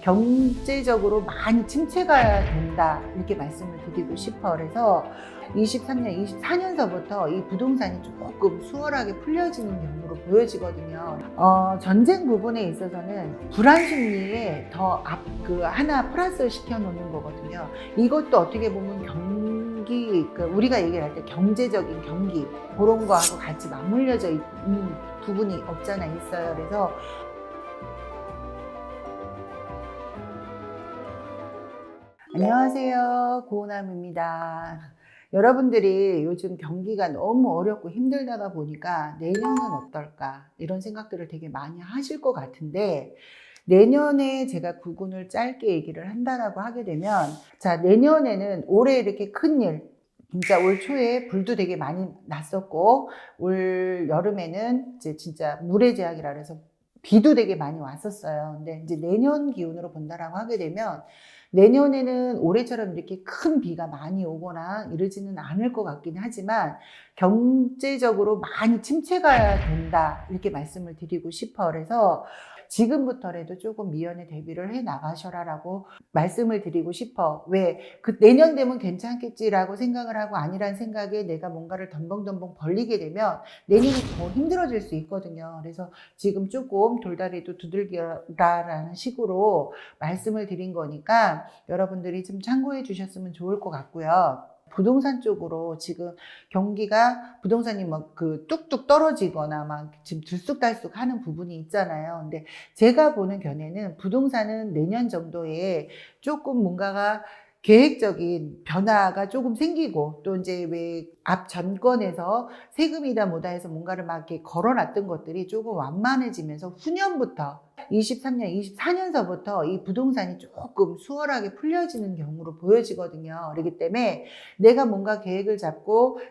경제적으로 많이 침체가 된다 이렇게 말씀을 드리고 싶어. 그래서 23년, 24년서부터 이 부동산이 조금 수월하게 풀려지는 경우로 보여지거든요. 전쟁 부분에 있어서는 불안 심리에 더 하나 플러스 시켜 놓는 거거든요. 이것도 어떻게 보면 우리가 얘기할 때 경제적인 경기 그런 거하고 같이 맞물려져 있는 부분이 없잖아 있어요. 그래서 안녕하세요, 고은함입니다. 여러분들이 요즘 경기가 너무 어렵고 힘들다가 보니까 내년은 어떨까 이런 생각들을 되게 많이 하실 것 같은데, 내년에 제가 구군을 짧게 얘기를 한다라고 하게 되면, 자, 내년에는 올해 이렇게 큰일, 진짜 올 초에 불도 되게 많이 났었고, 올 여름에는 이제 진짜 물의 재앙이라 그래서 비도 되게 많이 왔었어요. 근데 이제 내년 기운으로 본다라고 하게 되면, 내년에는 올해처럼 이렇게 큰 비가 많이 오거나 이러지는 않을 것 같긴 하지만 경제적으로 많이 침체가 된다 이렇게 말씀을 드리고 싶어. 그래서 지금부터라도 조금 미연에 대비를 해 나가셔라라고 말씀을 드리고 싶어. 왜? 내년 되면 괜찮겠지라고 생각을 하고 아니란 생각에 내가 뭔가를 덤벙덤벙 벌리게 되면 내년이 더 힘들어질 수 있거든요. 그래서 지금 조금 돌다리도 두들겨라라는 식으로 말씀을 드린 거니까 여러분들이 좀 참고해 주셨으면 좋을 것 같고요. 부동산 쪽으로 지금 경기가 부동산이 막 뚝뚝 떨어지거나 막 지금 들쑥달쑥 하는 부분이 있잖아요. 근데 제가 보는 견해는 부동산은 내년 정도에 조금 뭔가가 계획적인 변화가 조금 생기고, 또 이제 왜 앞 정권에서 세금이다 뭐다 해서 뭔가를 막 이렇게 걸어놨던 것들이 조금 완만해지면서 후년부터 23년, 24년서부터 이 부동산이 조금 수월하게 풀려지는 경우로 보여지거든요. 그렇기 때문에 내가 뭔가 계획을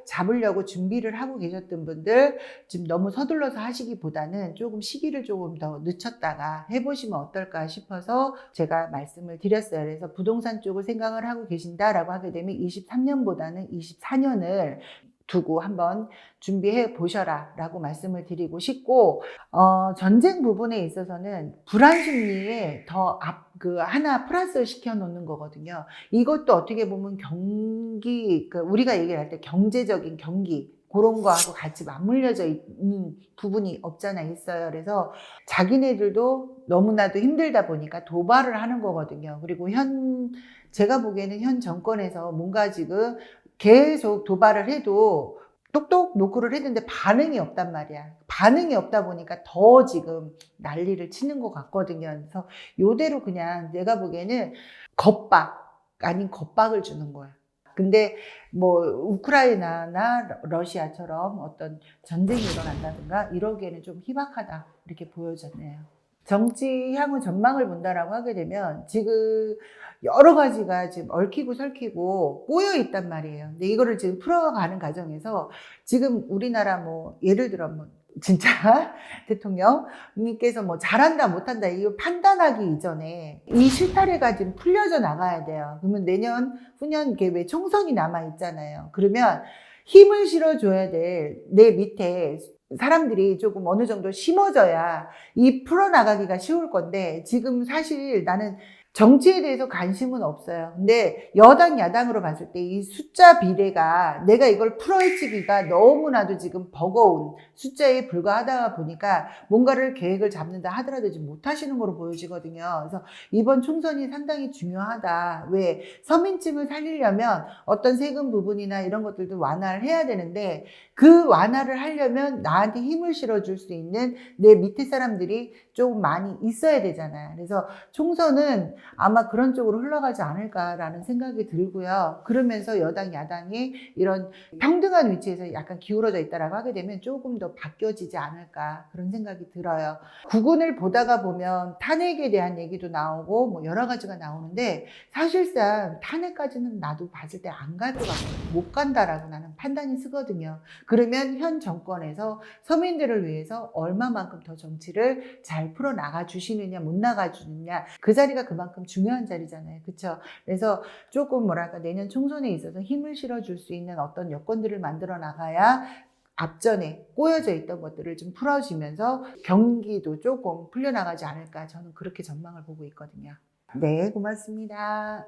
잡으려고 준비를 하고 계셨던 분들 지금 너무 서둘러서 하시기보다는 조금 시기를 조금 더 늦췄다가 해보시면 어떨까 싶어서 제가 말씀을 드렸어요. 그래서 부동산 쪽을 생각을 하고 계신다라고 하게 되면 23년보다는 24년을 두고 한번 준비해 보셔라 라고 말씀을 드리고 싶고, 전쟁 부분에 있어서는 불안 심리에 더 하나 플러스 시켜 놓는 거거든요. 이것도 어떻게 보면 우리가 얘기할 때 경제적인 경기 그런 거하고 같이 맞물려져 있는 부분이 없잖아 있어요. 그래서 자기네들도 너무나도 힘들다 보니까 도발을 하는 거거든요. 그리고 제가 보기에는 현 정권에서 뭔가 지금 계속 도발을 해도 똑똑 노크를 했는데 반응이 없단 말이야. 반응이 없다 보니까 더 지금 난리를 치는 것 같거든요. 그래서 요대로 그냥 내가 보기에는 겁박 아닌 겁박을 주는 거야. 근데 뭐 우크라이나나 러시아처럼 어떤 전쟁이 일어난다든가 이러기에는 좀 희박하다 이렇게 보여졌네요. 정치 향후 전망을 본다라고 하게 되면 지금 여러 가지가 지금 얽히고 설키고 꼬여 있단 말이에요. 근데 이거를 지금 풀어가는 과정에서 지금 우리나라 뭐 예를 들어 뭐 진짜 대통령님께서 뭐 잘한다 못한다 이거 판단하기 이전에 이 실타래가 지금 풀려져 나가야 돼요. 그러면 내년 후년 왜 총선이 남아 있잖아요. 그러면 힘을 실어줘야 될 내 밑에 사람들이 조금 어느 정도 심어져야 이 풀어나가기가 쉬울 건데, 지금 사실 나는 정치에 대해서 관심은 없어요. 근데 여당, 야당으로 봤을 때 이 숫자 비례가 내가 이걸 풀어헤치기가 너무나도 지금 버거운 숫자에 불과하다 보니까 뭔가를 계획을 잡는다 하더라도 지금 못하시는 거로 보여지거든요. 그래서 이번 총선이 상당히 중요하다. 왜? 서민층을 살리려면 어떤 세금 부분이나 이런 것들도 완화를 해야 되는데, 그 완화를 하려면 나한테 힘을 실어줄 수 있는 내 밑에 사람들이 좀 많이 있어야 되잖아요. 그래서 총선은 아마 그런 쪽으로 흘러가지 않을까라는 생각이 들고요. 그러면서 여당, 야당이 이런 평등한 위치에서 약간 기울어져 있다라고 하게 되면 조금 더 바뀌어지지 않을까 그런 생각이 들어요. 국군을 보다가 보면 탄핵에 대한 얘기도 나오고 뭐 여러 가지가 나오는데, 사실상 탄핵까지는 나도 봤을 때 안 갈 것 같고 못 간다라고 나는 판단이 쓰거든요. 그러면 현 정권에서 서민들을 위해서 얼마만큼 더 정치를 잘 풀어나가 주시느냐 못 나가 주느냐, 그 자리가 그만큼 중요한 자리잖아요. 그렇죠? 그래서 조금 뭐랄까 내년 총선에 있어서 힘을 실어줄 수 있는 어떤 여건들을 만들어 나가야 앞전에 꼬여져 있던 것들을 좀 풀어지면서 경기도 조금 풀려나가지 않을까, 저는 그렇게 전망을 보고 있거든요. 네, 고맙습니다.